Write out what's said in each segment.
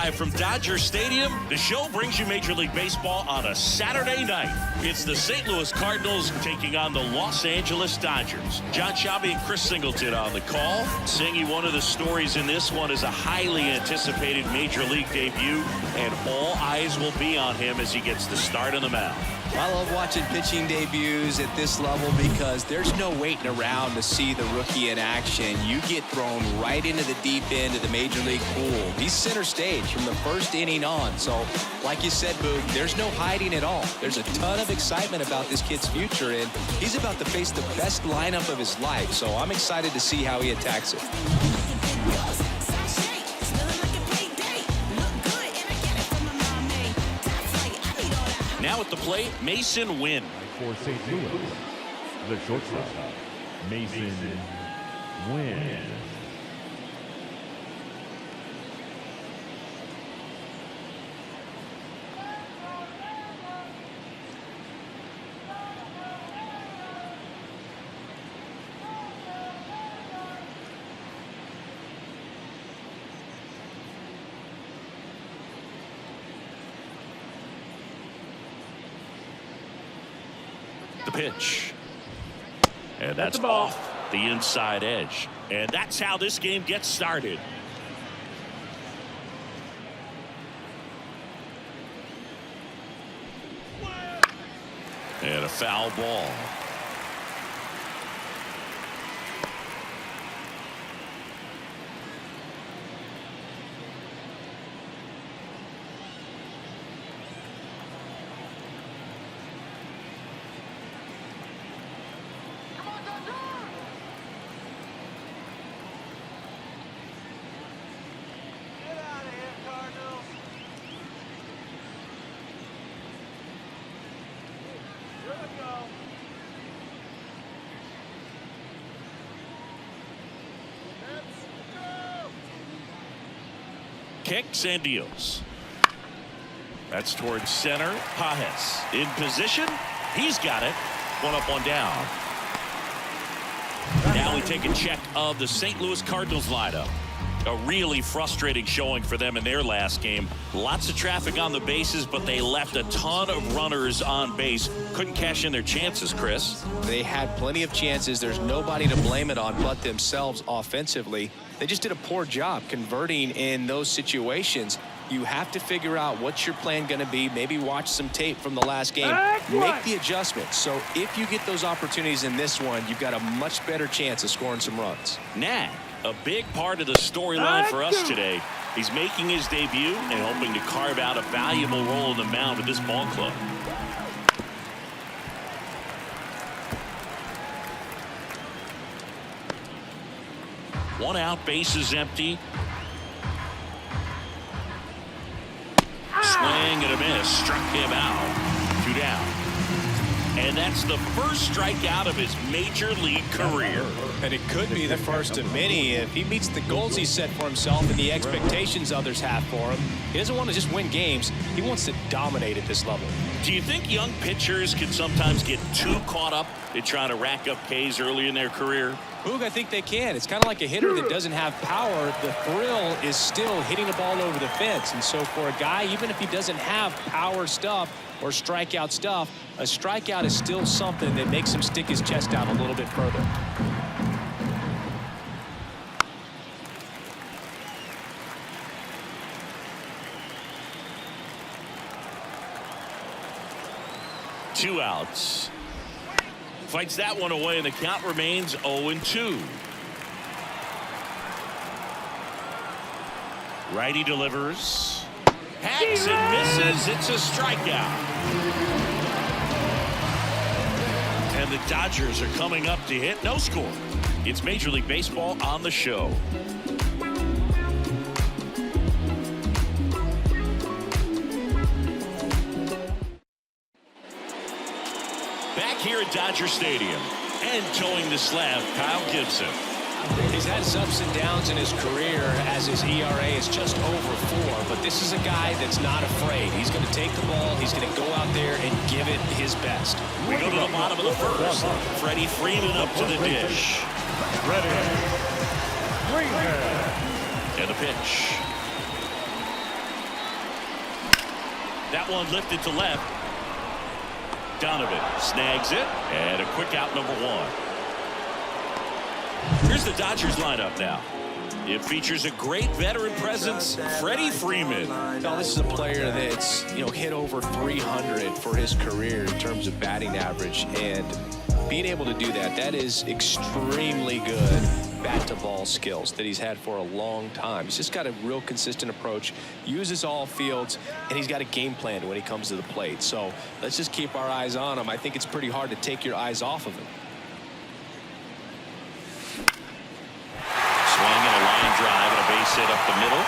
Live from Dodger Stadium, the show brings you Major League Baseball on a Saturday night. It's the St. Louis Cardinals taking on the Los Angeles Dodgers. John Sciambi and Chris Singleton on the call. Singing, one of the stories in this one is a highly anticipated Major League debut, and all eyes will be on him as he gets the start on the mound. I love watching pitching debuts at this level because there's no waiting around to see the rookie in action. You get thrown right into the deep end of the Major League pool. He's center stage from the first inning on. So, like you said, Boog, there's no hiding at all. There's a ton of excitement about this kid's future, and he's about to face the best lineup of his life. So I'm excited to see how he attacks it. Now at the plate, Mason Wynn. For St. Louis, the shortstop, Mason Wynn. The pitch. And that's off the inside edge. And that's how this game gets started. And a foul ball. Kicks and deals. That's towards center. Pajes in position. He's got it. One up, one down. Now we take a check of the St. Louis Cardinals lineup. A really frustrating showing for them in their last game. Lots of traffic on the bases, but they left a ton of runners on base. Couldn't cash in their chances, Chris. They had plenty of chances. There's nobody to blame it on but themselves offensively. They just did a poor job converting in those situations. You have to figure out what's your plan going to be. Maybe watch some tape from the last game. Make the adjustments. So if you get those opportunities in this one, you've got a much better chance of scoring some runs. Nag, a big part of the storyline for us today. He's making his debut and hoping to carve out a valuable role in the mound with this ball club. One out, base is empty. Swing and a miss, struck him out. 2 down. And that's the first strikeout of his major league career. And it could be the first of many if he meets the goals he set for himself and the expectations others have for him. He doesn't want to just win games. He wants to dominate at this level. Do you think young pitchers can sometimes get too caught up in trying to rack up Ks early in their career? Boog, I think they can. It's kind of like a hitter that doesn't have power. The thrill is still hitting the ball over the fence. And so for a guy, even if he doesn't have power stuff or strikeout stuff, a strikeout is still something that makes him stick his chest out a little bit further. Two outs. Fights that one away, and the count remains 0-2. Righty delivers. Hacks and misses. It's a strikeout. And the Dodgers are coming up to hit. No score. It's Major League Baseball on the show. Back here at Dodger Stadium and towing the slab, Kyle Gibson. He's had his ups and downs in his career as his ERA is just over 4, but this is a guy that's not afraid. He's going to take the ball. He's going to go out there and give it his best. We go to the bottom of the first. Freddie Freeman up to the dish. And the pitch. That one lifted to left. Donovan snags it, and a quick out, number 1. Here's the Dodgers lineup now. It features a great veteran presence, Freddie Freeman. Now, this is a player that's, hit over 300 for his career in terms of batting average, and being able to do that is extremely good bat-to-ball skills that he's had for a long time. He's just got a real consistent approach, uses all fields, and he's got a game plan when he comes to the plate. So let's just keep our eyes on him. I think it's pretty hard to take your eyes off of him. Swing and a line drive and a base hit up the middle.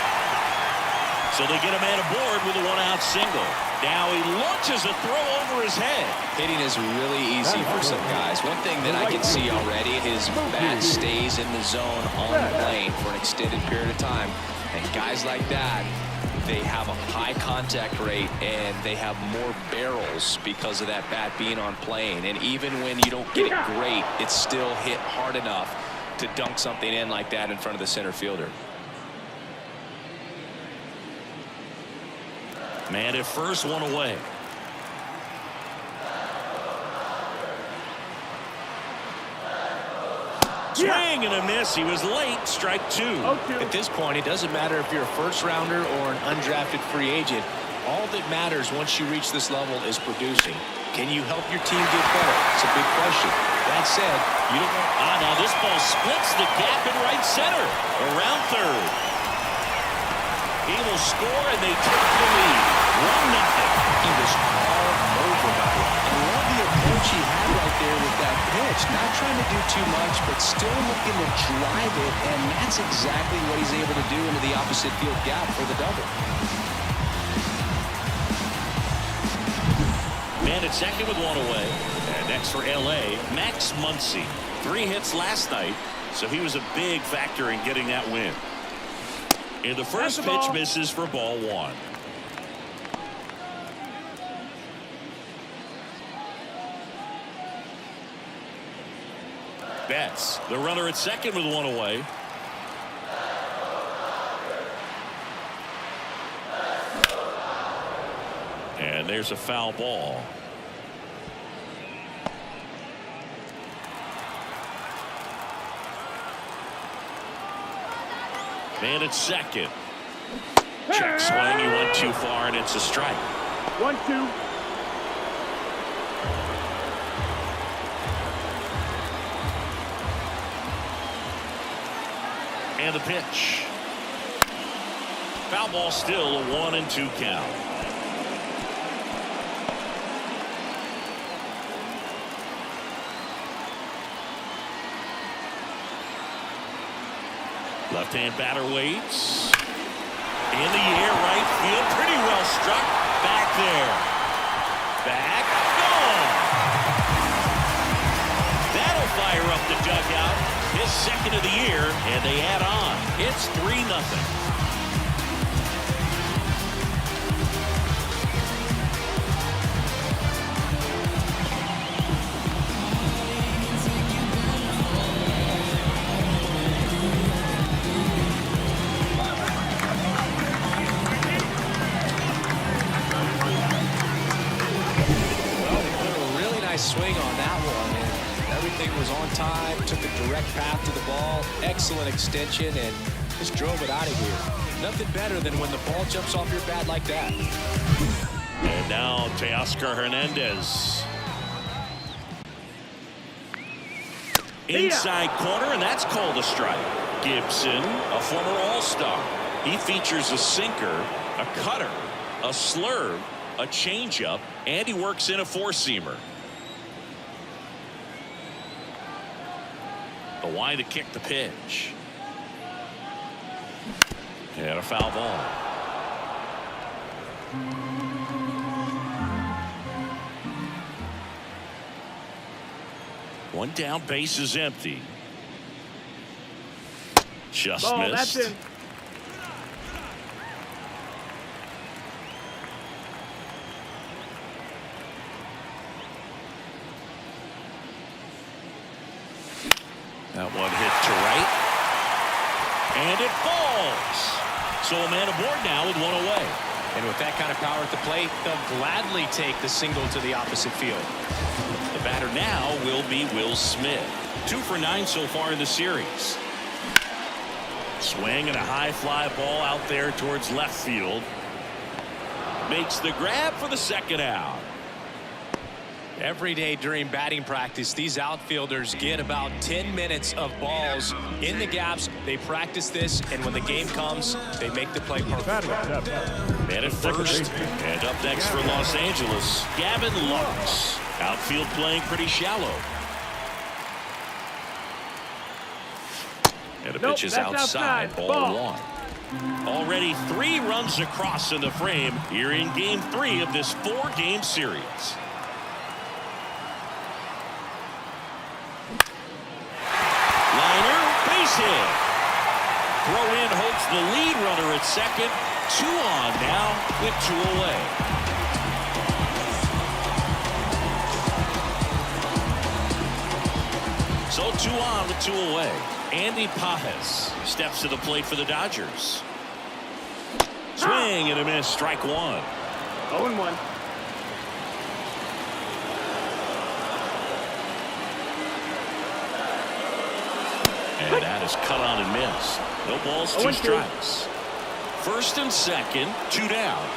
So they get a man aboard with a 1-out single. Now he launches a throw over his head. Hitting is really easy for some guys. One thing that I can see already, his bat stays in the zone on the plane for an extended period of time. And guys like that, they have a high contact rate and they have more barrels because of that bat being on plane. And even when you don't get it great, it's still hit hard enough to dunk something in like that in front of the center fielder. Man at first, one away. Swing and a miss. He was late. Strike 2. At this point, it doesn't matter if you're a first rounder or an undrafted free agent. All that matters once you reach this level is producing. Can you help your team get better? It's a big question. That said, you don't want... now this ball splits the gap in right center. Around third. He will score and they take the lead. 1-0. He was all over that one. I love the approach he had right there with that pitch. Not trying to do too much, but still looking to drive it, and that's exactly what he's able to do into the opposite field gap for the double. Man at second with 1 away. And next for L.A., Max Muncy. 3 hits last night, so he was a big factor in getting that win. And the first pitch misses for ball 1. Betts, the runner at second with 1 away. And there's a foul ball. Man at second. Check swing. He went too far, and it's a strike. 1-2. And the pitch. Foul ball, still a 1-2 count. Left-hand batter waits. In the air, right field. Pretty well struck. Back there. Back. Gone. That'll fire up the dugout. His second of the year, and they add on. It's 3-0. Swing on that one, and everything was on time. Took a direct path to the ball, excellent extension, and just drove it out of here. Nothing better than when the ball jumps off your bat like that. And now Teoscar Hernandez. Inside corner, and that's called a strike. Gibson, a former All-Star. He features a sinker, a cutter, a slurve, a changeup, and he works in a four-seamer. The wide to kick the pitch. And a foul ball. One down, base is empty. Just missed. That's in. That one hit to right. And it falls. So a man aboard now with 1 away. And with that kind of power at the plate, they'll gladly take the single to the opposite field. The batter now will be Will Smith. 2 for 9 so far in the series. Swing and a high fly ball out there towards left field. Makes the grab for the second out. Every day during batting practice, these outfielders get about 10 minutes of balls in the gaps. They practice this, and when the game comes, they make the play perfect. Man at first, and up next for Los Angeles, Gavin Lux. Outfield playing pretty shallow. And the pitch is outside, ball 1. Already 3 runs across in the frame here in game 3 of this 4-game series. Liner, base hit. Throw in holds the lead runner at second. 2 on now with 2 away. So 2 on with 2 away. Andy Pajes steps to the plate for the Dodgers. Swing and a miss, strike 1. 0-1. And that is cut on and missed. No balls, 2 strikes. First and second, 2 down.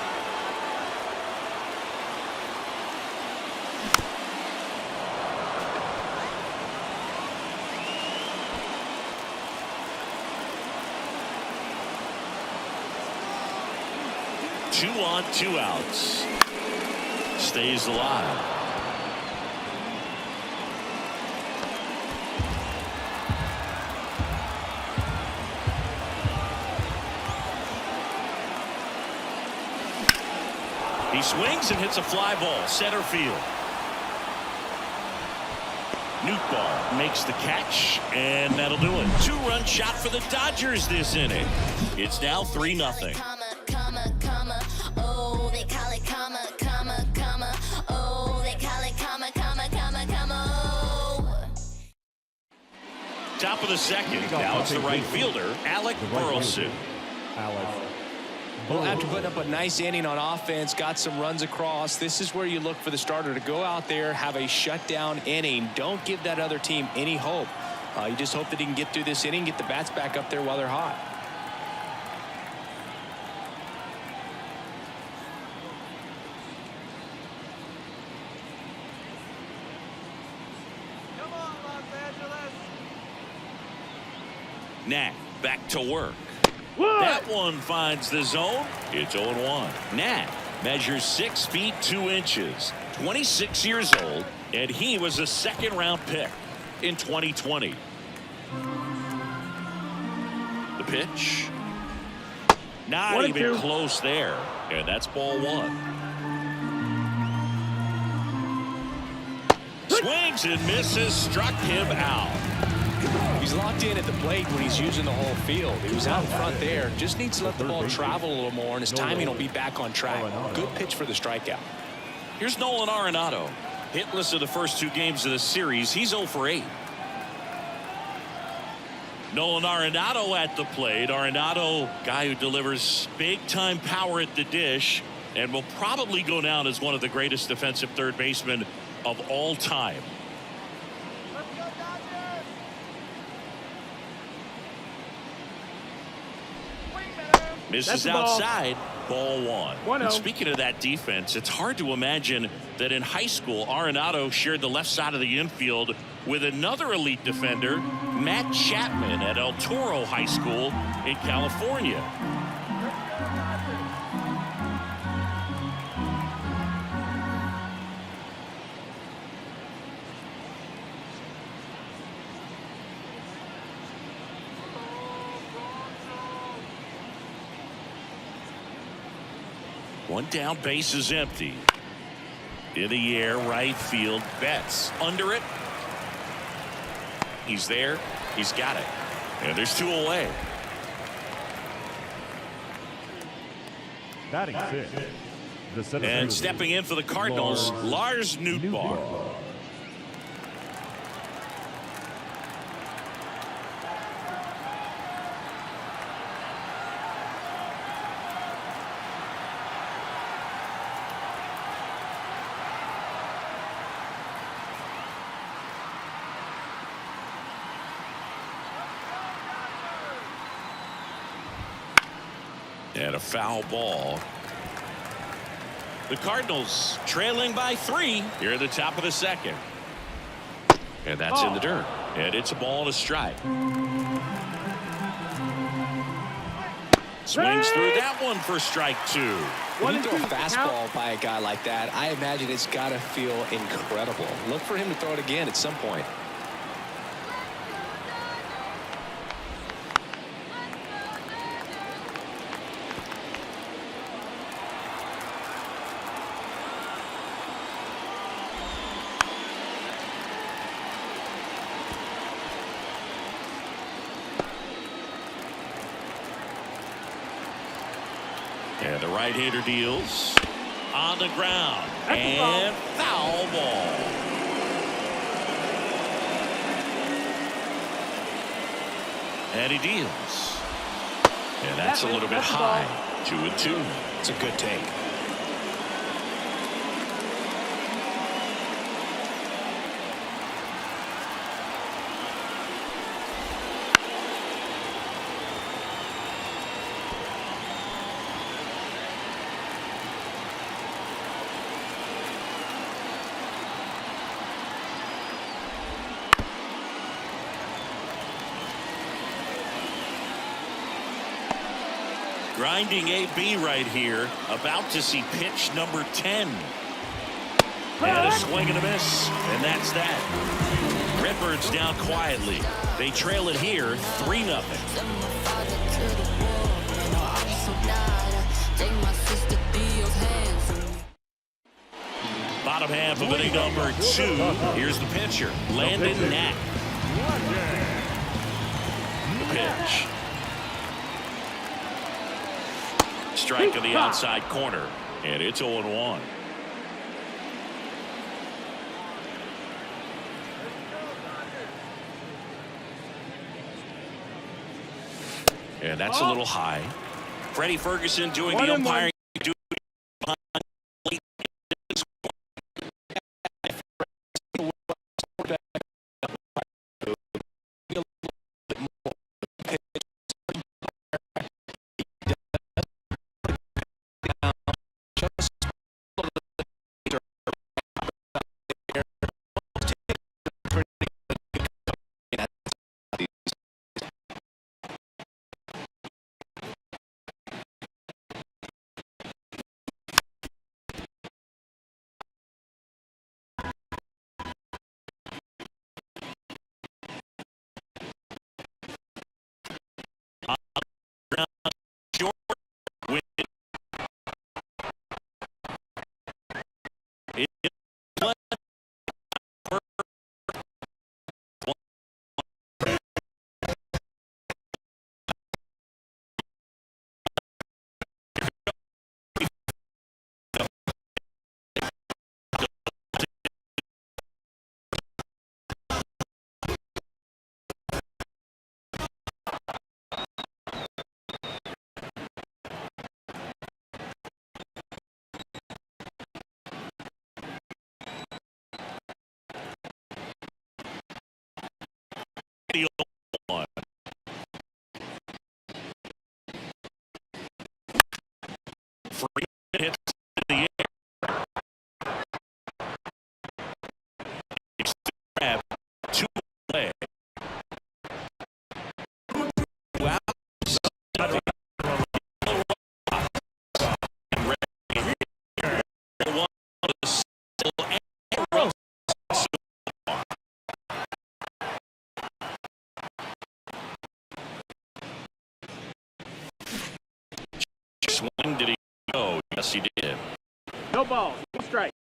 Two on, 2 outs. Stays alive. He swings and hits a fly ball, center field. Nootbaar makes the catch, and that'll do it. 2-run shot for the Dodgers this inning. It's now 3-0. Top of the second. Now it's the right fielder, Alec Burleson. Well, after putting up a nice inning on offense, got some runs across, this is where you look for the starter to go out there, have a shutdown inning. Don't give that other team any hope. You just hope that he can get through this inning, get the bats back up there while they're hot. Come on, Los Angeles. Knack back to work. That one finds the zone. It's 0-1. Knack measures 6 feet 2 inches, 26 years old, and he was a second-round pick in 2020. The pitch. Not even close there, and that's ball 1. Swings and misses, struck him out. He's locked in at the plate when he's using the whole field. He was out in front there. Just needs to let the ball travel a little more, and his timing will be back on track. Good pitch for the strikeout. Here's Nolan Arenado. Hitless in the first 2 games of the series. He's 0 for 8. Nolan Arenado at the plate. Arenado, guy who delivers big-time power at the dish and will probably go down as one of the greatest defensive third basemen of all time. Misses outside, ball 1. And speaking of that defense, it's hard to imagine that in high school, Arenado shared the left side of the infield with another elite defender, Matt Chapman at El Toro High School in California. One down, base is empty. In the air, right field, Betts under it. He's there. He's got it. And there's 2 away. Batting 6. And stepping in for the Cardinals, Lars Nootbaar. And a foul ball. The Cardinals trailing by 3 here at the top of the second. And that's in the dirt. And it's a ball and a strike. Swings through that one for strike 2. When you throw a fastball by a guy like that, I imagine it's got to feel incredible. Look for him to throw it again at some point. And the right-hander deals on the ground. And foul ball. And he deals. And that's a little bit high. 2-2. It's a good take. Grinding AB right here. About to see pitch number 10. And a swing and a miss. And that's that. Redbirds down quietly. They trail it here 3-0. Bottom half of inning number 2. Here's the pitcher, Landon Knack. The pitch. Strike on the outside corner, and it's 0-1. And that's a little high. Freddie Ferguson doing the umpiring. Hits in the air. It's the grab. 2 away. Wow. Swing did he go? Yes, he did. No ball, no strike.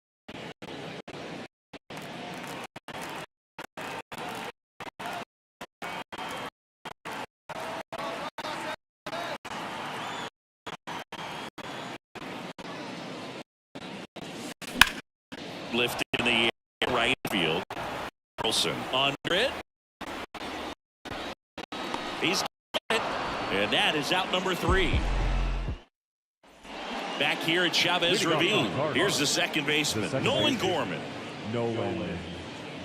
Lifted in the air, right field. Carlson under it. He's got it. And that is out number 3. Back here at Chavez Ravine. Here's the second baseman, Nolan Gorman. Nolan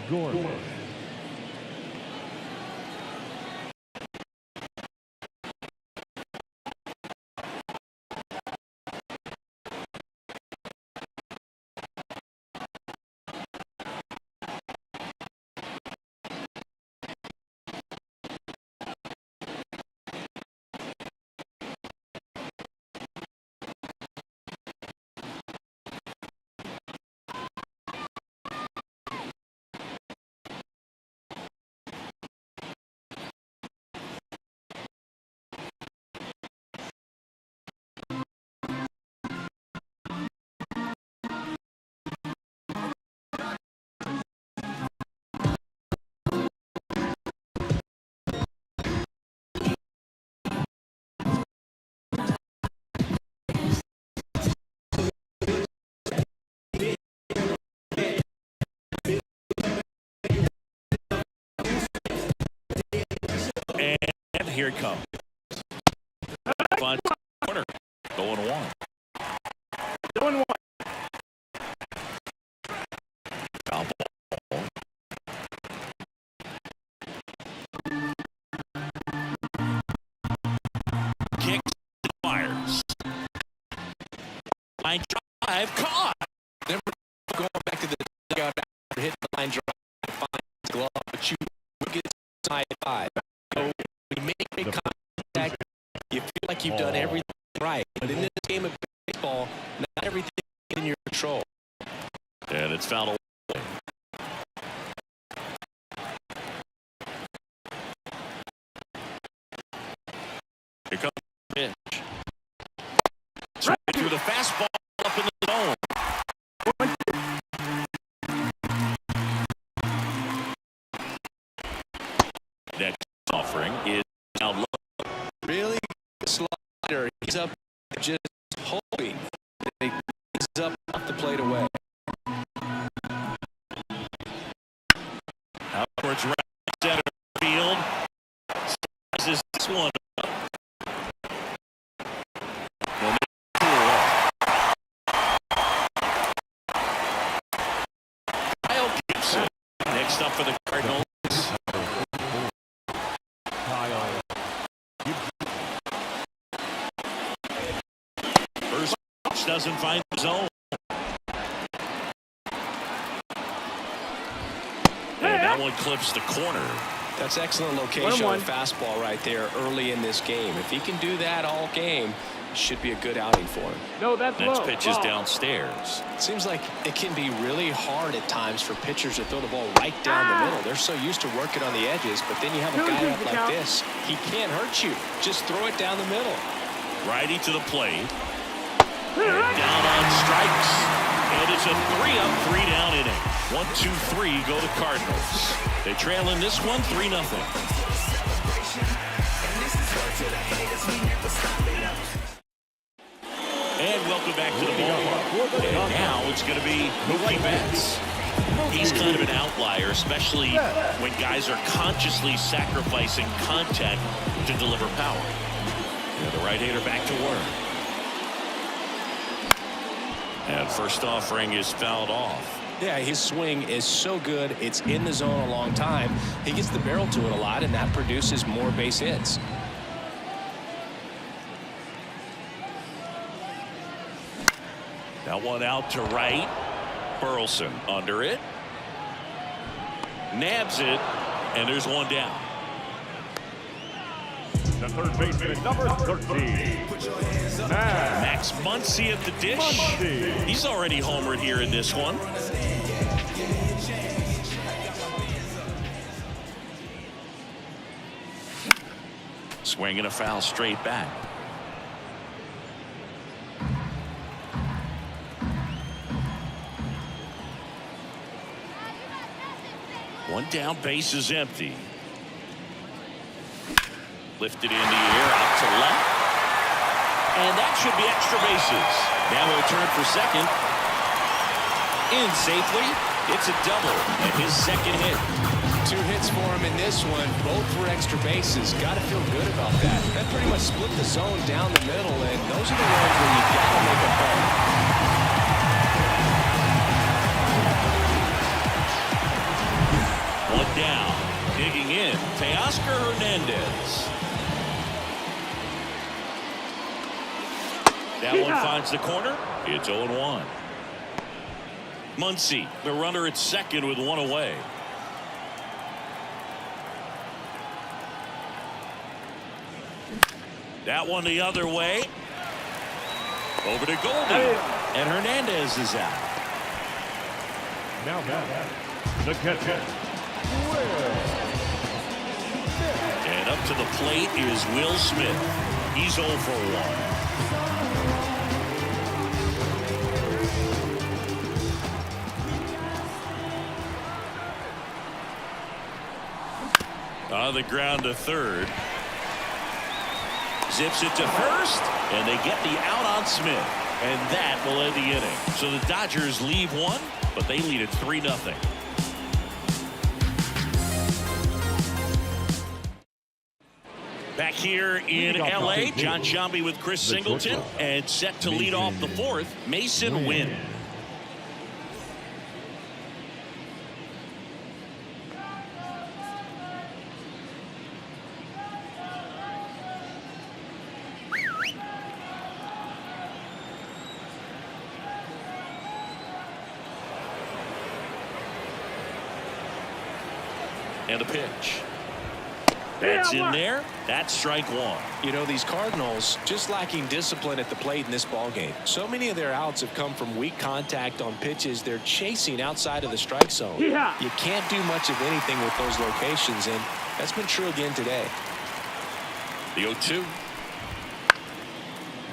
Gorman. here it comes. Fun corner. Going one. Doing one. Foul ball. Kicks and fires. Line drive caught. Never going back to the dugout after hitting the line drive and find his glove, but you get high five. So when you make contact, you feel like you've done everything right. But in this game of baseball, not everything is in your control. And it's fouled away. Here comes the pitch. Swing through the fastball up in the zone. Next offering is down low. Really good slider. He's up just hoping that he's up off the plate away. Out towards right center field. This one up. Kyle Gibson next up for the Cardinals. First pitch doesn't find the zone. And that one clips the corner. That's excellent location on the fastball right there early in this game. If he can do that all game, it should be a good outing for him. No, that's Next low. pitch is downstairs. It seems like it can be really hard at times for pitchers to throw the ball right down the middle. They're so used to working on the edges, but then you have a guy up like this. He can't hurt you. Just throw it down the middle. Righty to the plate. And down on strikes. And it's a 3-up, 3-down inning. 1, 2, 3 go to Cardinals. They trail in this one 3-0. And welcome back to the ballpark. And now it's going to be Mookie Betts. He's kind of an outlier, especially when guys are consciously sacrificing contact to deliver power. And the right-hander back to work. And first offering is fouled off. Yeah, his swing is so good. It's in the zone a long time. He gets the barrel to it a lot, and that produces more base hits. That one out to right. Burleson under it. Nabs it, and there's one down. The third baseman, number 13. Max Muncy at the dish. He's already homered here in this one. Swinging a foul straight back. One down, base is empty. Lifted in the air, out to left. And that should be extra bases. Now he'll turn for second. In safely. It's a double and his second hit. 2 hits for him in this one. Both were extra bases. Got to feel good about that. That pretty much split the zone down the middle, and those are the ones where you got to make a play. One down. Digging in. Teoscar Hernandez. That one finds the corner. It's 0-1. Muncy, the runner at second with one away. That one the other way. Over to Goldie. And Hernandez is out. Now the catcher. And up to the plate is Will Smith. He's 0 for 1. On the ground to third. Zips it to first, and they get the out on Smith. And that will end the inning. So the Dodgers leave one, but they lead it 3-0. Back here in L.A., John Sciambi with Chris Singleton, and set to lead off the fourth, Mason Wynn. And a pitch. That's in there. That's strike one. You know, these Cardinals just lacking discipline at the plate in this ballgame. So many of their outs have come from weak contact on pitches they're chasing outside of the strike zone. Yeah. You can't do much of anything with those locations, and that's been true again today. The 0-2.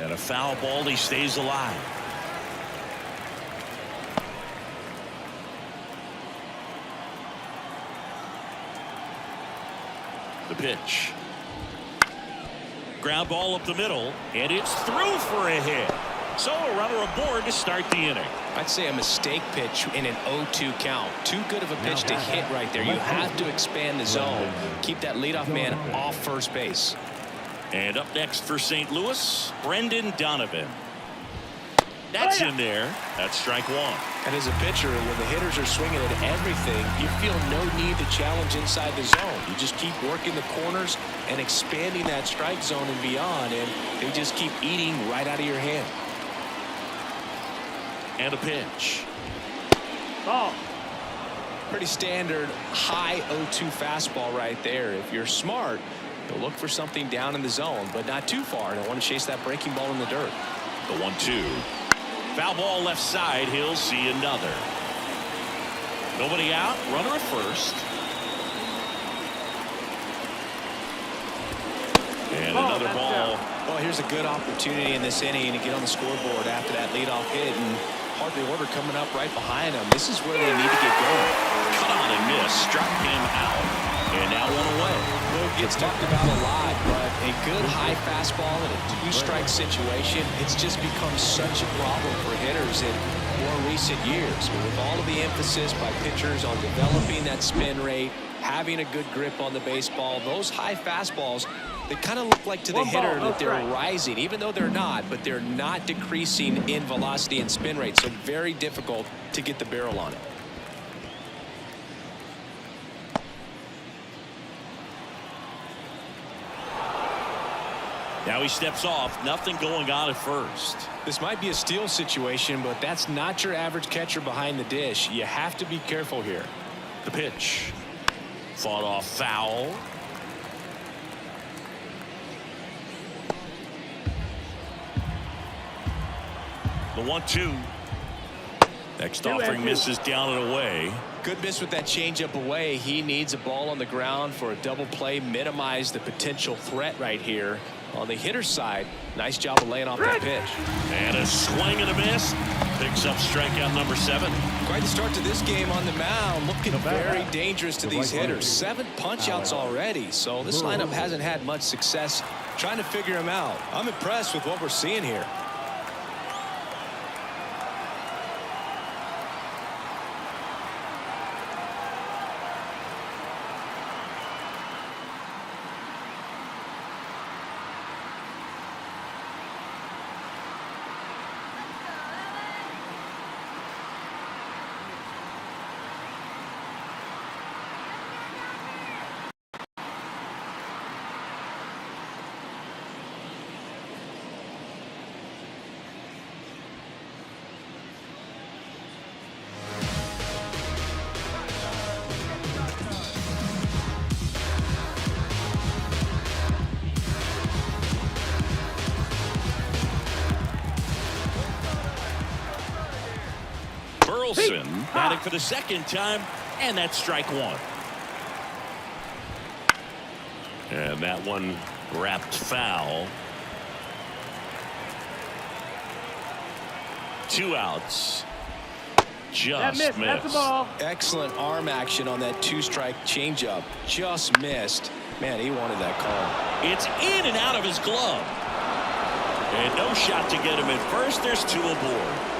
And a foul ball. He stays alive. The pitch. Ground ball up the middle, and it's through for a hit. So a runner aboard to start the inning. I'd say a mistake pitch in an 0-2 count. Too good of a pitch to hit right there. You have to expand the zone. Keep that leadoff man off first base. And up next for St. Louis, Brendan Donovan. That's in there. That's strike one. And as a pitcher, when the hitters are swinging at everything, you feel no need to challenge inside the zone. You just keep working the corners and expanding that strike zone and beyond, and they just keep eating right out of your hand. And a pitch. Ball. Pretty standard high 0-2 fastball right there. If you're smart, you'll look for something down in the zone, but not too far. And I want to chase that breaking ball in the dirt. The 1-2. Foul ball left side. He'll see another. Nobody out. Runner at first. And another ball. Well, here's a good opportunity in this inning to get on the scoreboard after that leadoff hit, and hardly order coming up right behind them. This is where they need to get going. Cut on and miss. Struck him out. And now one away. Well, it gets talked about a lot, but a good high fastball in a two-strike situation, it's just become such a problem for hitters in more recent years. But with all of the emphasis by pitchers on developing that spin rate, having a good grip on the baseball, those high fastballs, they kind of look like to the hitter that they're rising, even though they're not, but they're not decreasing in velocity and spin rate, so very difficult to get the barrel on it. Now he steps off. Nothing going on at first. This might be a steal situation, but that's not your average catcher behind the dish. You have to be careful here. The pitch. Fought off foul. The 1-2. Next offering misses down and away. Good miss with that changeup away. He needs a ball on the ground for a double play. Minimize the potential threat right here. On the hitter's side, nice job of laying off that pitch. And a swing and a miss. Picks up strikeout number 7. Quite the start to this game on the mound. Looking very dangerous to these hitters. 7 punch-outs already. So this lineup hasn't had much success trying to figure him out. I'm impressed with what we're seeing here. Batting for the second time, and that's strike one. And that one wrapped foul. 2 outs. Just missed. That's the ball. Excellent arm action on that 2-strike changeup. Just missed. Man, he wanted that call. It's in and out of his glove. And no shot to get him at first. There's 2 aboard.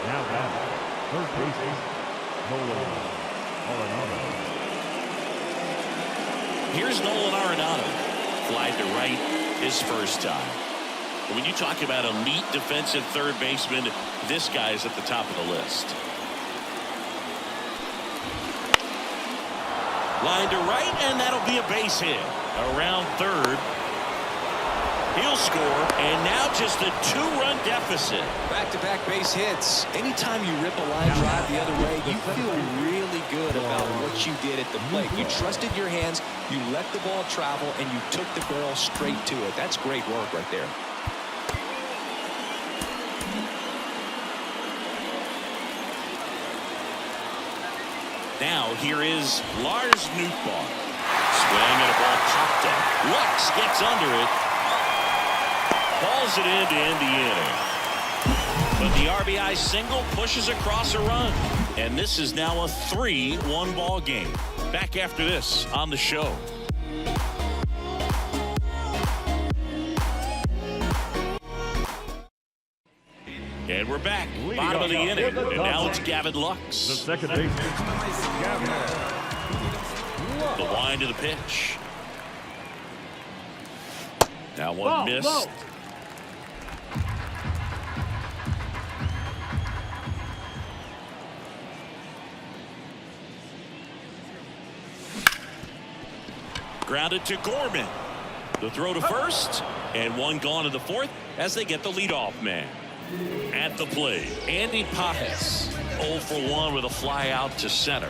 Now batting, third baseman, Nolan Arenado. Here's Nolan Arenado. fly to right his first time. When you talk about elite defensive third baseman, this guy is at the top of the list. Line to right, and that'll be a base hit. Around third. He'll score, and now just a 2-run deficit. Back-to-back base hits. Anytime you rip a line drive the other way, you feel really good about what you did at the plate. You trusted your hands, you let the ball travel, and you took the barrel straight to it. That's great work right there. Now here is Lars Nootbaar. Swing and a ball popped up. Lux gets under it. Balls it in to end the inning. But the RBI single pushes across a run. And this is now a 3-1 ball game. Back after this on the show. And we're back. Bottom of the inning. And now it's Gavin The Lux. second baseman, Gavin. The wind of the pitch. Now one missed. Grounded to Gorman. The throw to first, and one gone to the fourth as they get the leadoff man. At the plate, Andy Pajes, 0 for 1 with a fly out to center.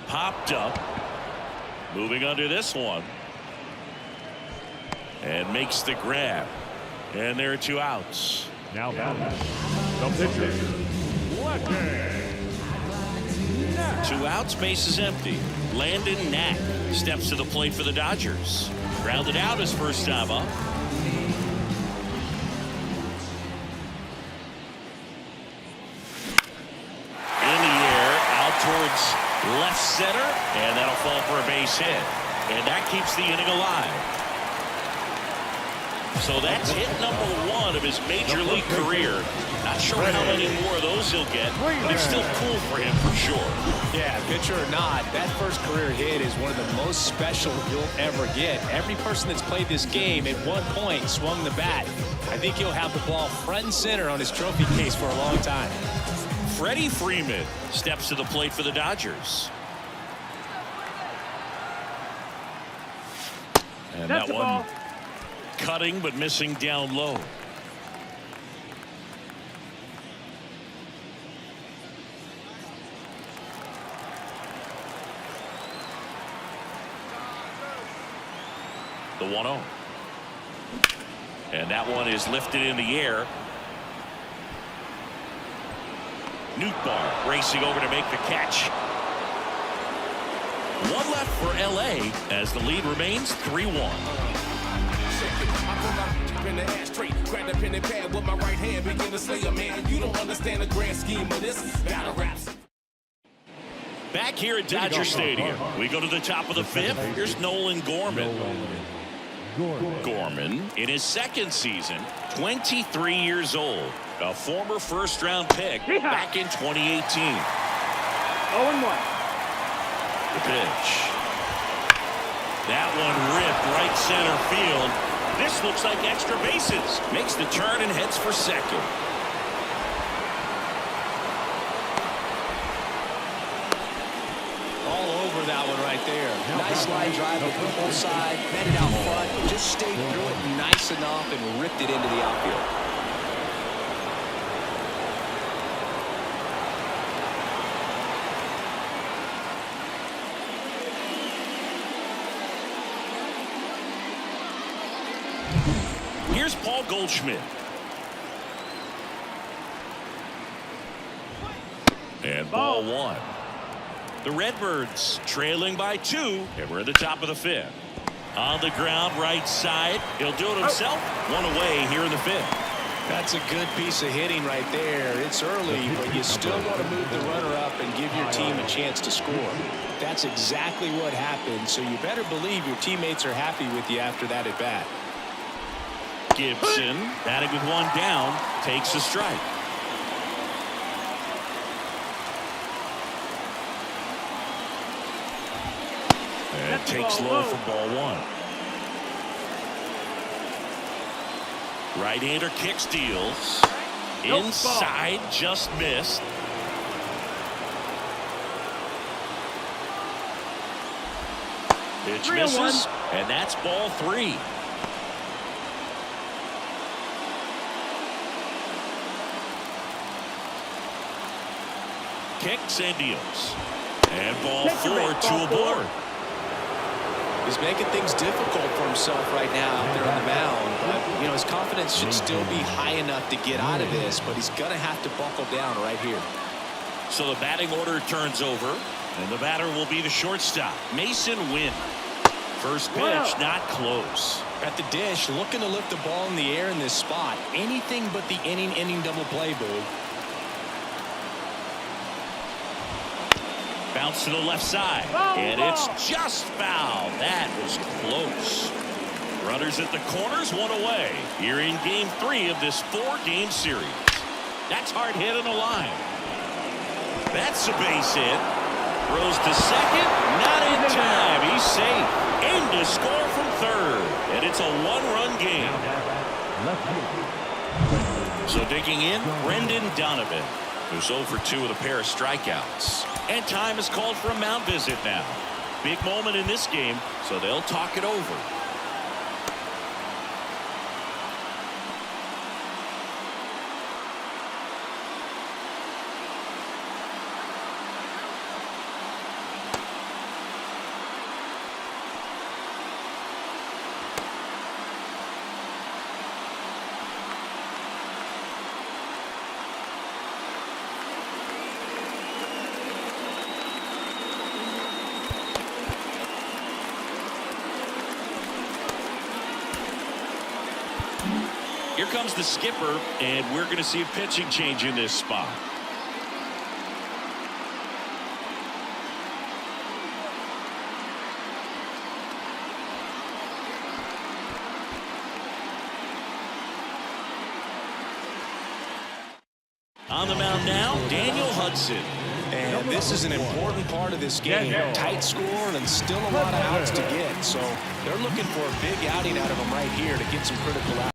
Popped up. Moving under this one. And makes the grab. And there are 2 outs. Now batting, the pitcher, Legend. 2 outs, base is empty. Landon Knack steps to the plate for the Dodgers. Grounded out his first time up. In the air, out towards left center, and that'll fall for a base hit. And that keeps the inning alive. So that's hit number 1 of his major league career. Not sure how many more of those he'll get, but it's still cool for him for sure. Yeah, pitcher or not, that first career hit is one of the most special you'll ever get. Every person that's played this game at one point swung the bat. I think he'll have the ball front and center on his trophy case for a long time. Freddie Freeman steps to the plate for the Dodgers. And That's that the one ball. cutting but missing down low. The 1-0. And that one is lifted in the air. Nootbaar racing over to make the catch. One left for LA as the lead remains 3-1. In the ashtray, grab the pen and pad with my right hand, begin to slay a man. You don't understand the grand scheme of this battle raps. Back here at Dodger Stadium, we go to the top of the 5th. Here's Nolan Gorman. Gorman, in his second season, 23 years old, a former first-round pick back in 2018. 0-1. The pitch. That one ripped right center field. This looks like extra bases. Makes the turn and heads for second. All over that one right there. Nice line drive to the full side, met it out front, just stayed through it nice enough and ripped it into the outfield. Here's Paul Goldschmidt. And ball 1. The Redbirds trailing by 2, and we're at the top of the 5th. On the ground, right side. He'll do it himself. One away here in the 5th. That's a good piece of hitting right there. It's early, but you still want to move the runner up and give your team a chance to score. That's exactly what happened, so you better believe your teammates are happy with you after that at bat. Gibson, batting with 1 down, takes a strike. And takes low for ball one. Right-hander kick steals. Inside, just missed. Pitch misses, and that's ball three. Kicks and deals. And ball four, two aboard. He's making things difficult for himself right now out there on the mound. But, you know, his confidence should still be high enough to get out of this, but he's going to have to buckle down right here. So the batting order turns over, and the batter will be the shortstop, Mason Wynn. First pitch, not close. At the dish, looking to lift the ball in the air in this spot. Anything but the inning double play, Boog. Bounce to the left side, and it's just foul. That was close. Runners at the corners, one away. Here in game 3 of this 4-game series. That's hard hit on the line. That's a base hit. Throws to second, not in time. He's safe. Aim to score from third, and it's a 1-run game. So digging in, Brendan Donovan, who's 0 for 2 with a pair of strikeouts. And time is called for a mound visit now. Big moment in this game, so they'll talk it over. Here comes the skipper, and we're going to see a pitching change in this spot. On the mound now, Daniel Hudson. And this is an important part of this game. Tight score and still a lot of outs to get. So they're looking for a big outing out of him right here to get some critical outs.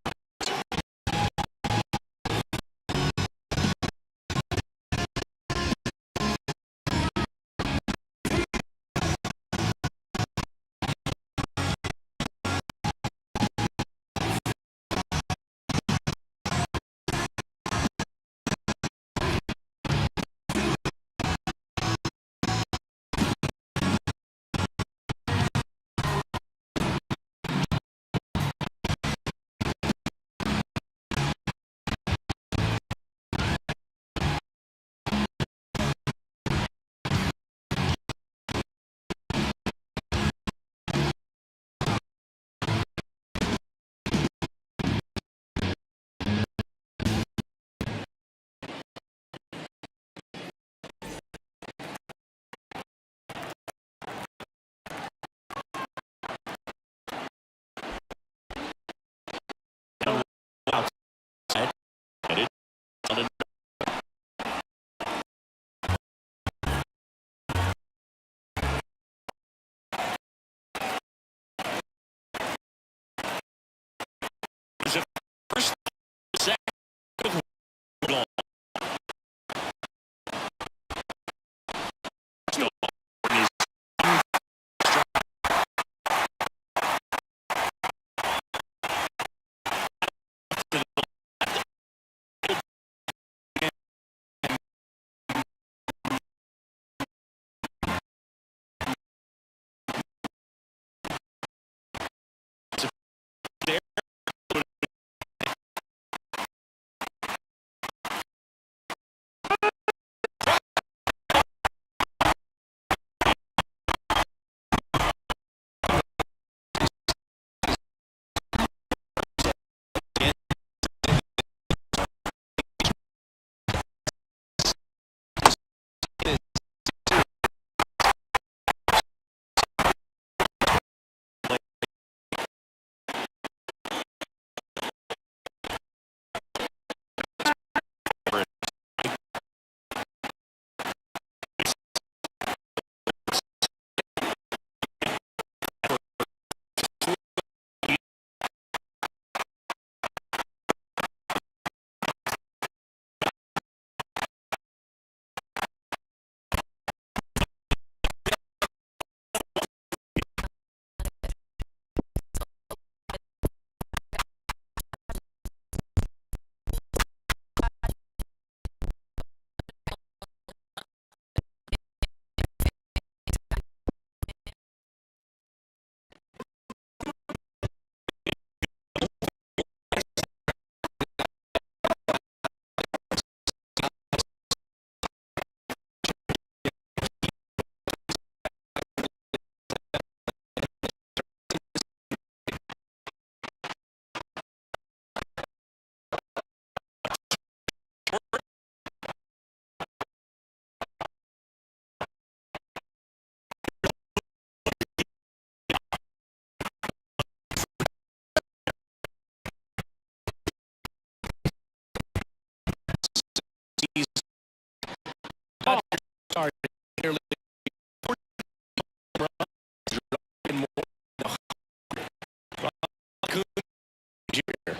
season. Started nearly 40 more Jr.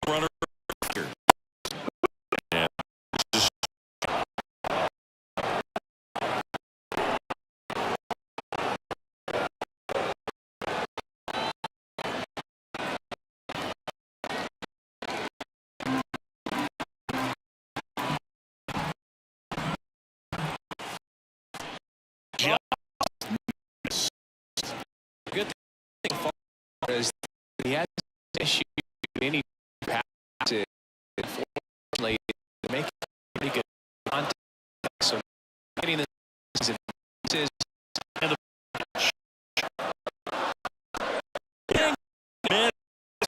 Runner. Good thing is he has issued any pass to unfortunately make pretty good contact. So getting this is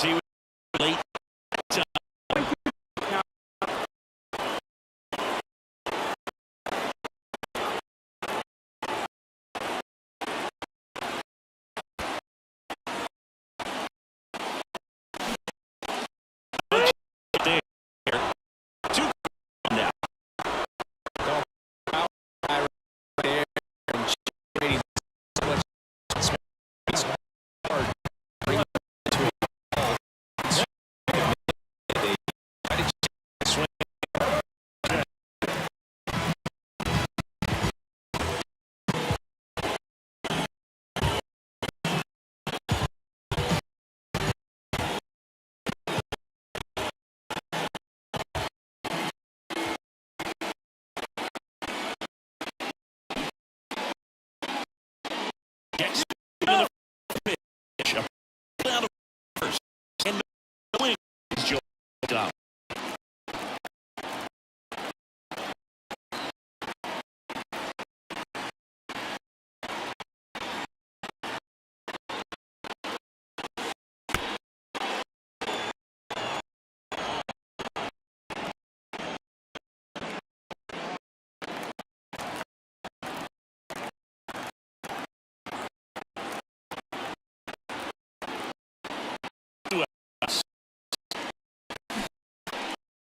He was late.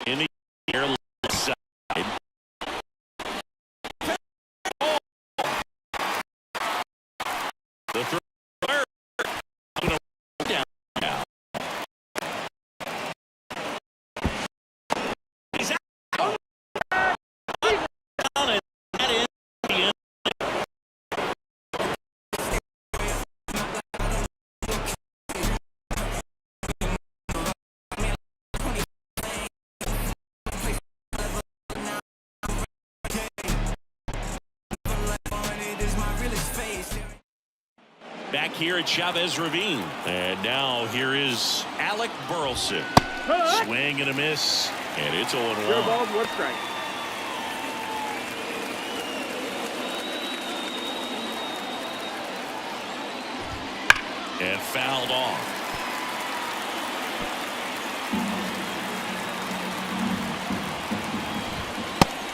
In the air left side. The throw down now. He's out. Down and that is the end. Back here at Chavez Ravine. And now here is Alec Burleson. Swing and a miss. And it's 0-1. Your ball, one strike. And fouled off.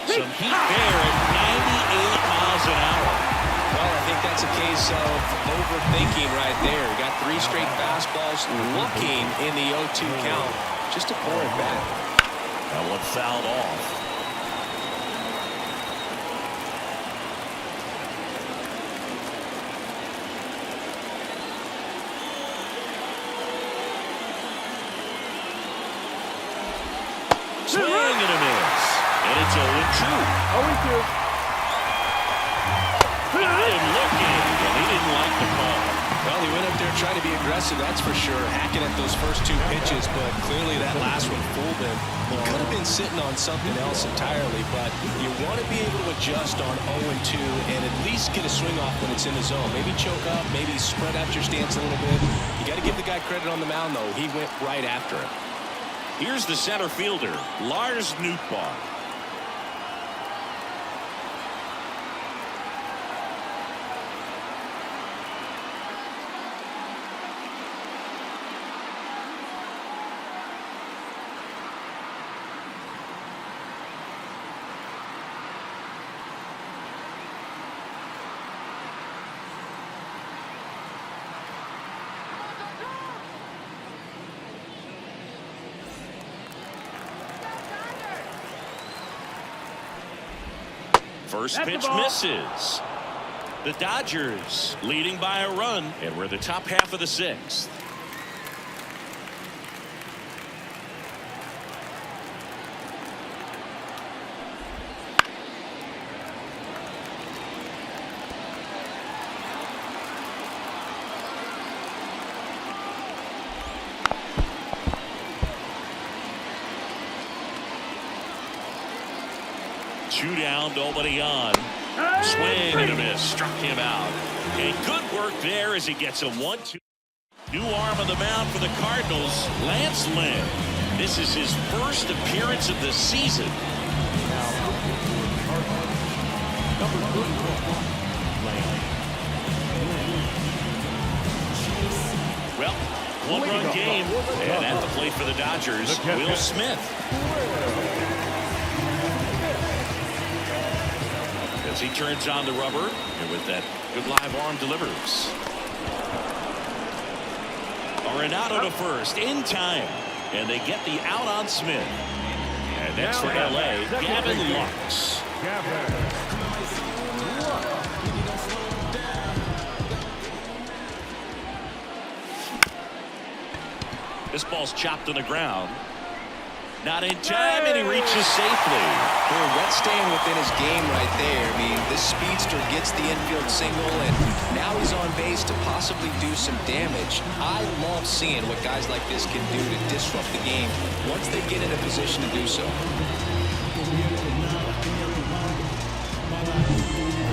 Some heat there at 98 miles an hour. Well, I think that's a case of overthinking right there. Got 3 straight fastballs looking in the 0-2 count just to pour it back. That one fouled off. Swing and a miss. And it's 0-2. 0-2. Got him looking, and he didn't like the call. Well, he went up there trying to be aggressive, that's for sure, hacking at those first two pitches, but clearly that last one fooled him. He could have been sitting on something else entirely, but you want to be able to adjust on 0-2 and at least get a swing off when it's in the zone. Maybe choke up, maybe spread out your stance a little bit. You got to give the guy credit on the mound, though. He went right after him. Here's the center fielder, Lars Nootbaar. First pitch misses. The Dodgers leading by a run, and we're the top half of the sixth. Two down, nobody on. Swing and a miss, struck him out. And good work there as he gets a 1-2. New arm on the mound for the Cardinals, Lance Lynn. This is his first appearance of the season. Well, one-run game, and at the plate for the Dodgers, Will Smith. As he turns on the rubber, and with that good live arm delivers. Arenado to first in time, and they get the out on Smith. And next for LA, Gavin Lux. This ball's chopped on the ground. Not in time, and he reaches safely. Boy, that's staying within his game right there. I mean, this speedster gets the infield single, and now he's on base to possibly do some damage. I love seeing what guys like this can do to disrupt the game once they get in a position to do so.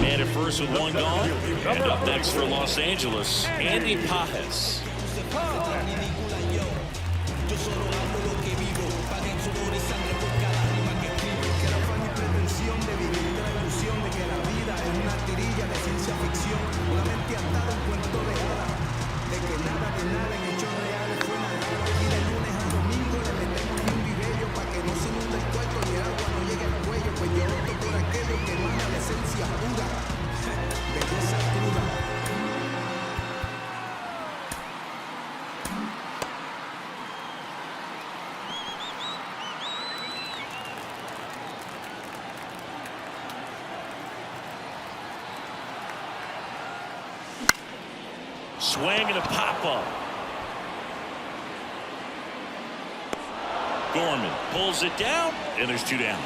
Man at first with one gone. And up next for Los Angeles, Andy Pajes. Swing and a pop-up. Gorman pulls it down, and there's two down.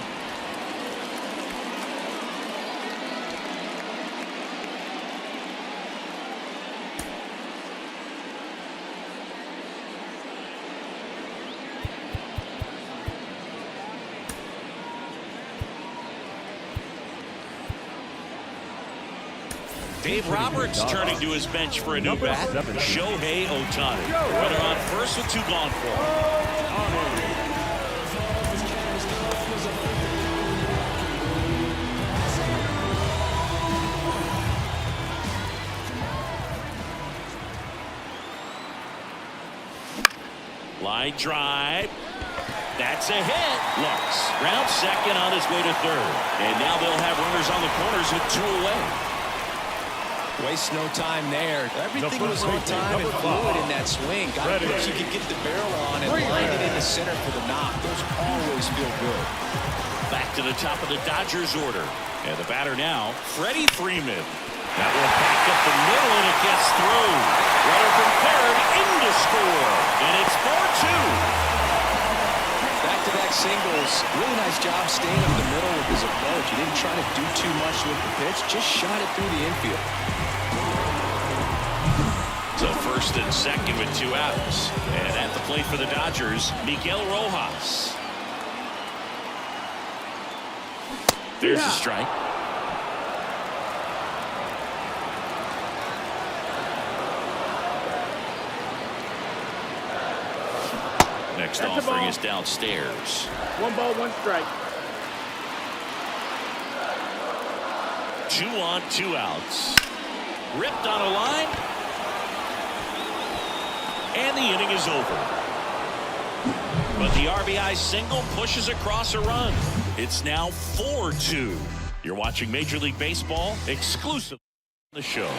Dave Roberts turning to his bench for a new bat. Shohei Ohtani. Runner on first with two gone for him. Line drive. That's a hit. Lux round second on his way to third. And now they'll have runners on the corners with two away. Waste no time there. Everything was on time and fluid in that swing. Got it. You could get the barrel on and line it in the center for the knock. Those always feel good. Back to the top of the Dodgers order. And the batter now, Freddie Freeman. That will back up the middle, and it gets through. Runner from third in to score. And it's 4-2. Back-to-back singles. Really nice job staying up the middle with his approach. He didn't try to do too much with the pitch. Just shot it through the infield. So first and second with 2 outs. And at the plate for the Dodgers, Miguel Rojas. There's a strike. Next offering is downstairs. 1 ball, 1 strike. 2 on, 2 outs. Ripped on a line. And the inning is over. But the RBI single pushes across a run. It's now 4-2. You're watching Major League Baseball exclusively on the show.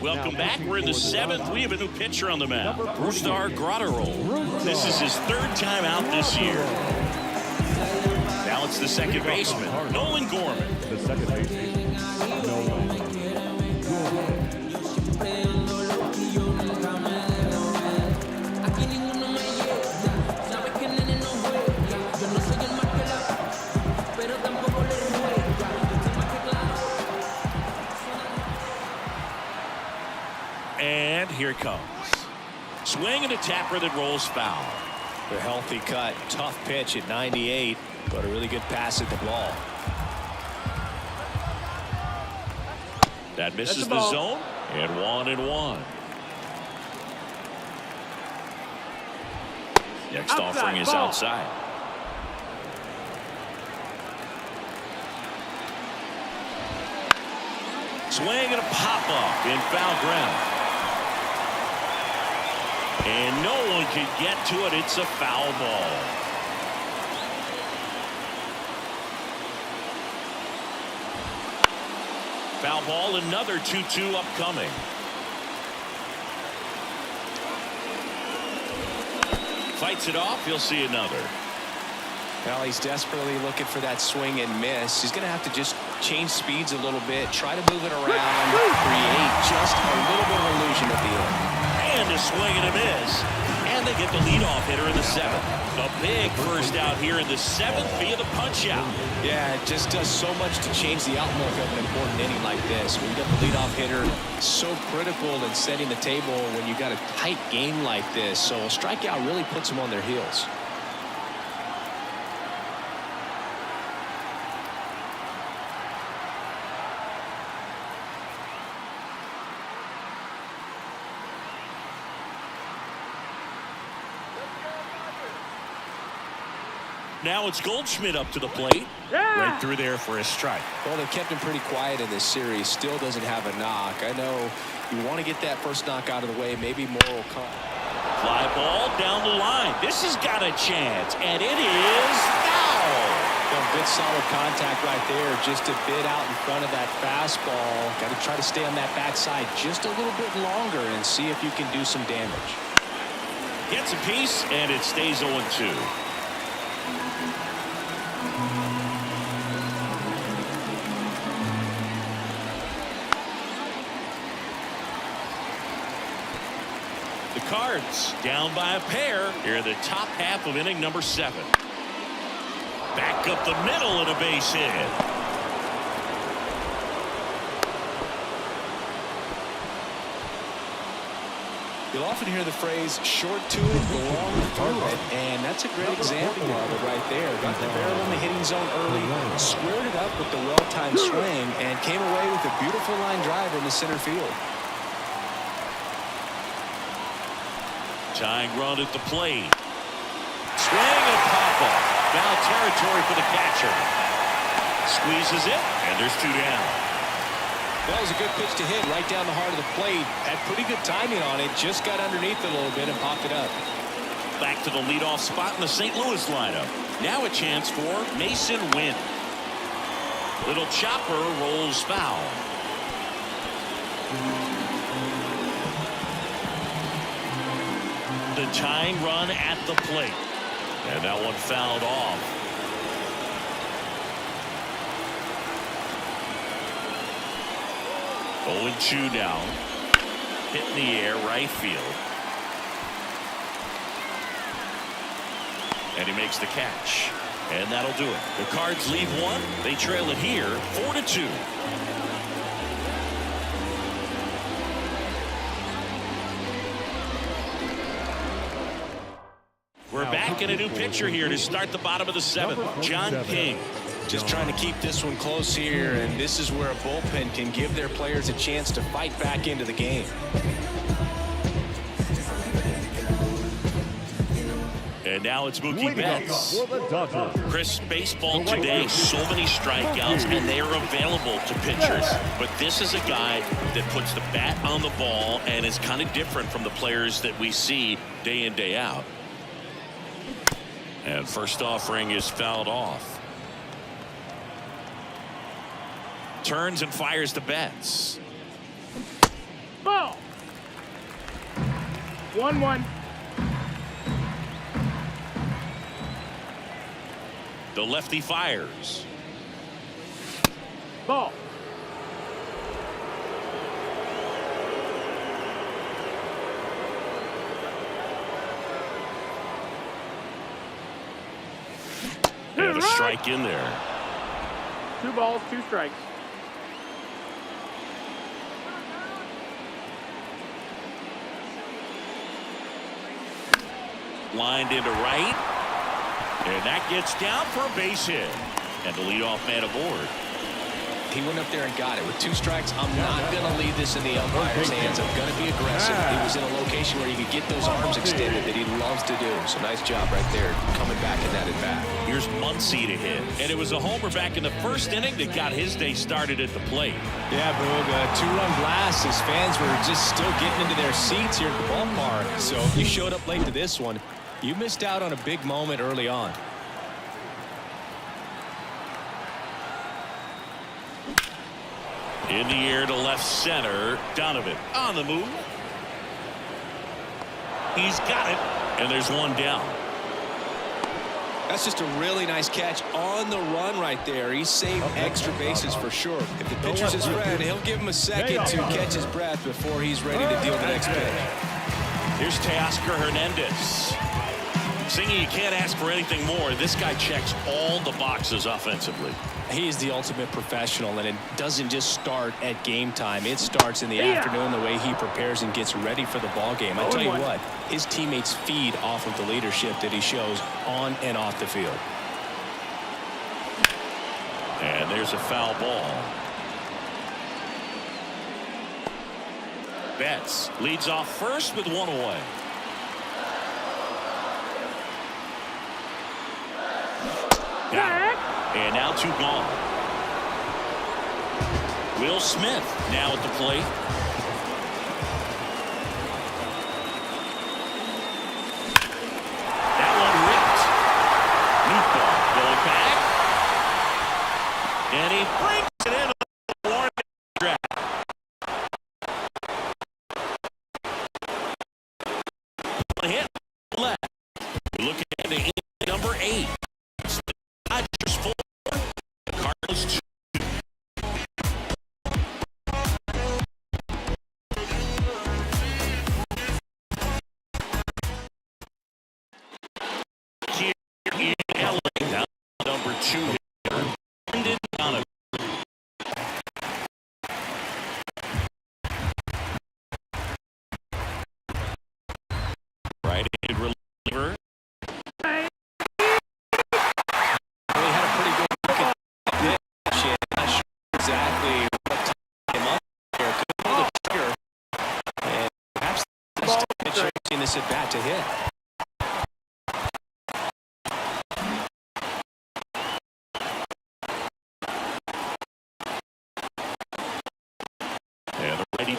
Welcome back. We're in the 7th. We have a new pitcher on the mound, Brusdar Graterol. This is his 3rd time out this year. Now it's the second baseman, Nolan Gorman. The second baseman, Nolan Gorman. And here it comes. Swing and a tapper that rolls foul. The healthy cut, tough pitch at 98, but a really good pass at the ball. That misses the zone, and 1-1. Next offering is outside. Swing and a pop-up in foul ground. And no one can get to it. It's a foul ball. Foul ball, another 2-2 upcoming. Fights it off. He'll see another. Well, he's desperately looking for that swing and miss. He's going to have to just change speeds a little bit, try to move it around, create just a little bit of illusion at the end. And a swing and a miss. And they get the leadoff hitter in the 7th. A big first out here in the 7th via the punch out. Yeah, it just does so much to change the outlook of an important inning like this. When you get the leadoff hitter, so critical in setting the table when you got a tight game like this. So a strikeout really puts them on their heels. Now it's Goldschmidt up to the plate. Right through there for a strike. Well, they kept him pretty quiet in this series. Still doesn't have a knock. I know you want to get that first knock out of the way. Maybe more will come. Fly ball down the line. This has got a chance, and it is foul. Well, good solid contact right there. Just a bit out in front of that fastball. Got to try to stay on that backside just a little bit longer and see if you can do some damage. Gets a piece, and it stays 0-2. The Cards down by a pair here in the top half of inning number 7. Back up the middle and a base hit. You'll often hear the phrase short to it, long through it, and that's a great example of it right there. Got the barrel in the hitting zone early, squared it up with the well-timed swing, and came away with a beautiful line drive into center field. Tying run at the plate. Swing and pop up. Foul territory for the catcher. Squeezes it, and there's 2 down. That was a good pitch to hit right down the heart of the plate. Had pretty good timing on it. Just got underneath it a little bit and popped it up. Back to the leadoff spot in the St. Louis lineup. Now a chance for Mason Wynn. Little chopper rolls foul. The tying run at the plate. And that one fouled off. 0-2 now. Hit in the air, right field. And he makes the catch. And that'll do it. The Cards leave one. They trail it here, 4-2. We're back in a new pitcher here to start the bottom of the 7th. John King. Just trying to keep this one close here, and this is where a bullpen can give their players a chance to fight back into the game. And now it's Mookie Betts. Chris, baseball today, so many strikeouts, and they are available to pitchers. But this is a guy that puts the bat on the ball and is kind of different from the players that we see day in, day out. And first offering is fouled off. Turns and fires to Betts. Ball. 1-1. The lefty fires. Ball. And a strike in there. 2 balls, 2 strikes. Lined into right. And that gets down for a base hit. And the leadoff man aboard. He went up there and got it. With 2 strikes, I'm not going to leave this in the umpire's hands. I'm going to be aggressive. He was in a location where he could get those arms extended that he loves to do. So nice job right there coming back in that at-bat. Here's Muncy to hit. And it was a homer back in the first inning that got his day started at the plate. Yeah, Boog, a 2-run blast. His fans were just still getting into their seats here at the ballpark. So if you showed up late to this one, you missed out on a big moment early on. In the air to left center. Donovan on the move. He's got it. And there's 1 down. That's just a really nice catch on the run right there. He saved extra bases for sure. If the pitcher's his friend, he'll give him a second to catch his breath before he's ready to deal the next pitch. Here's Teoscar Hernandez. Singy, you can't ask for anything more. This guy checks all the boxes offensively. He is the ultimate professional, and it doesn't just start at game time. It starts in the afternoon, the way he prepares and gets ready for the ball game. I tell you what, his teammates feed off of the leadership that he shows on and off the field. And there's a foul ball. Betts leads off first with 1 away. Got it. And now 2 gone. Will Smith now at the plate. That one ripped. New ball going back. And he brings it in the warning track. Hit left. We're looking at the number 8. Dodgers 4, Cardinals 2. Here in LA, now number 2 hitter, Brendan Donovan. Right-handed reliever. Really had a pretty good look at the pitch. And not sure exactly what came up here. Couldn't pull the trigger. And perhaps the best pitch in this at bat to hit. And the righty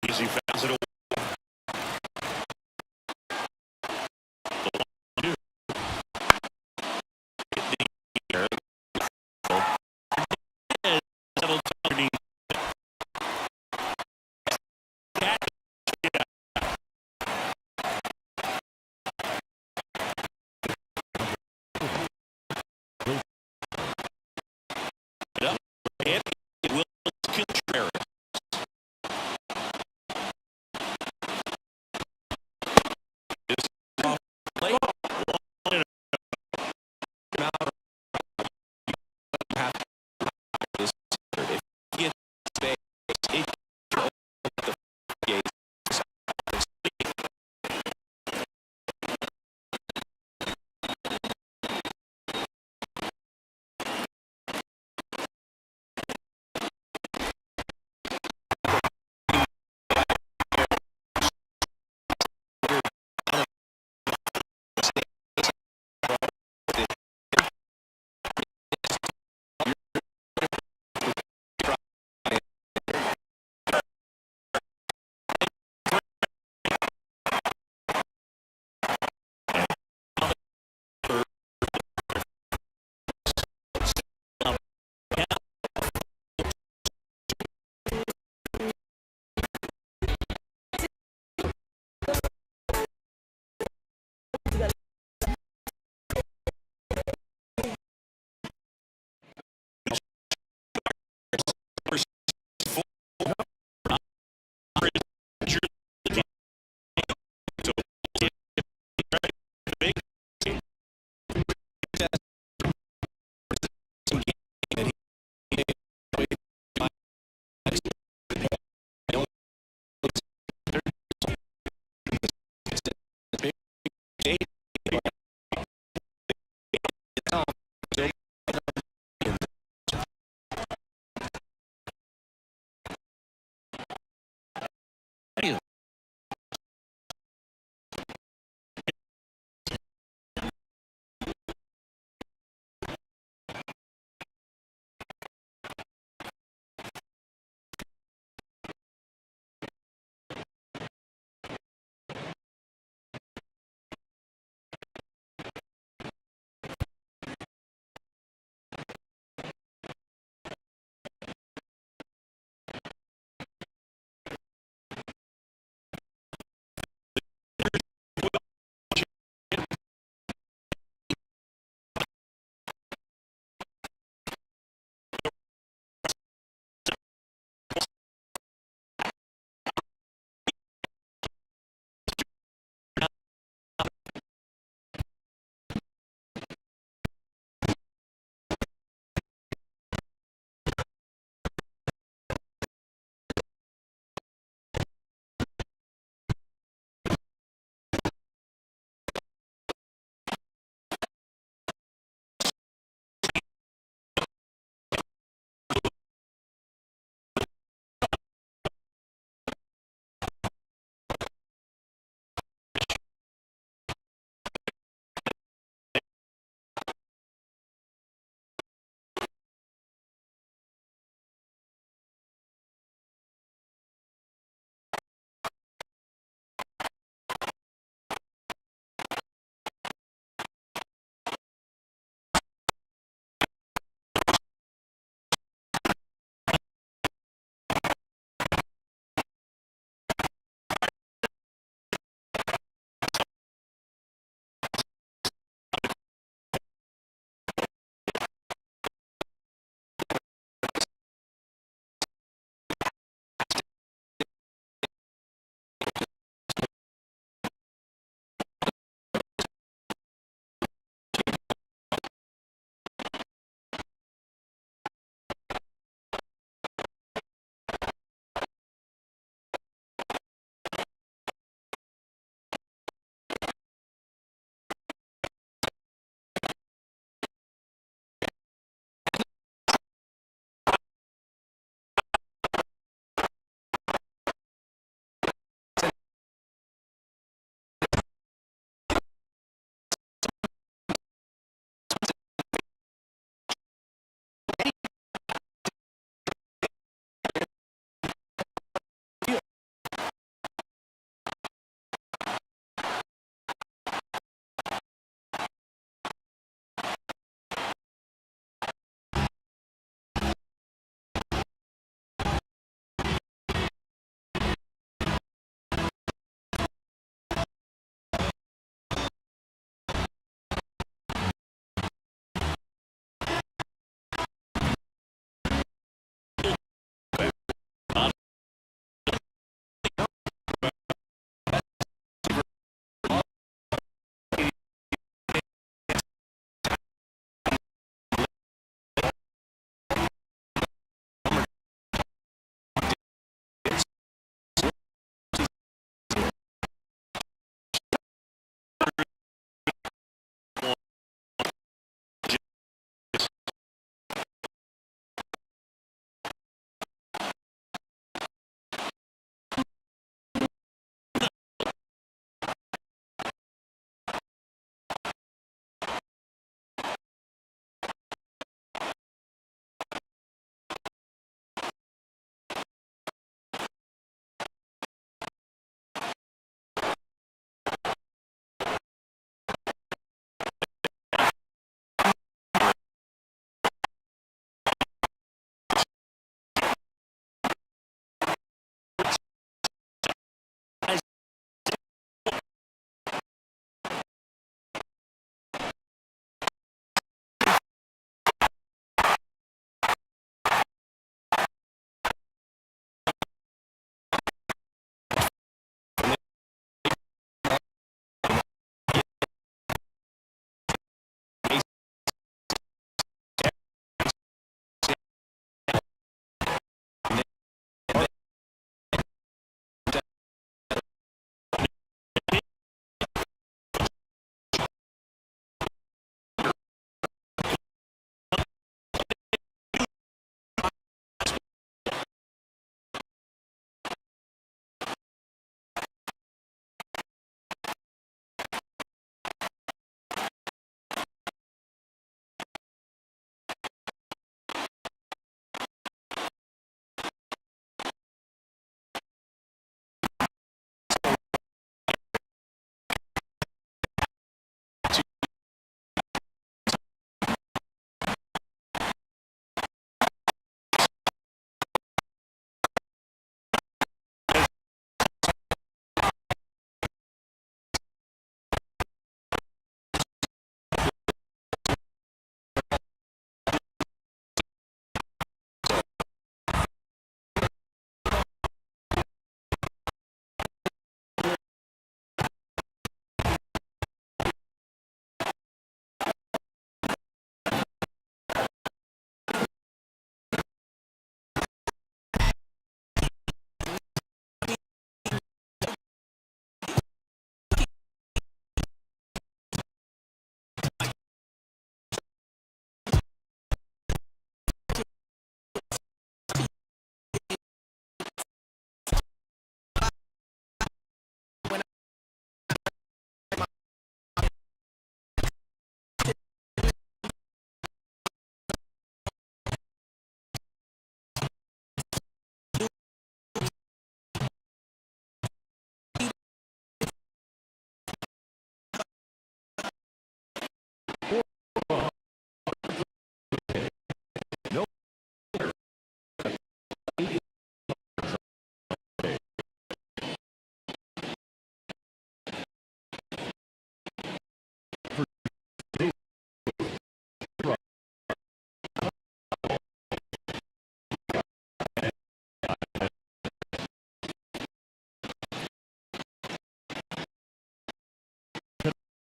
easy fouls it away.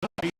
He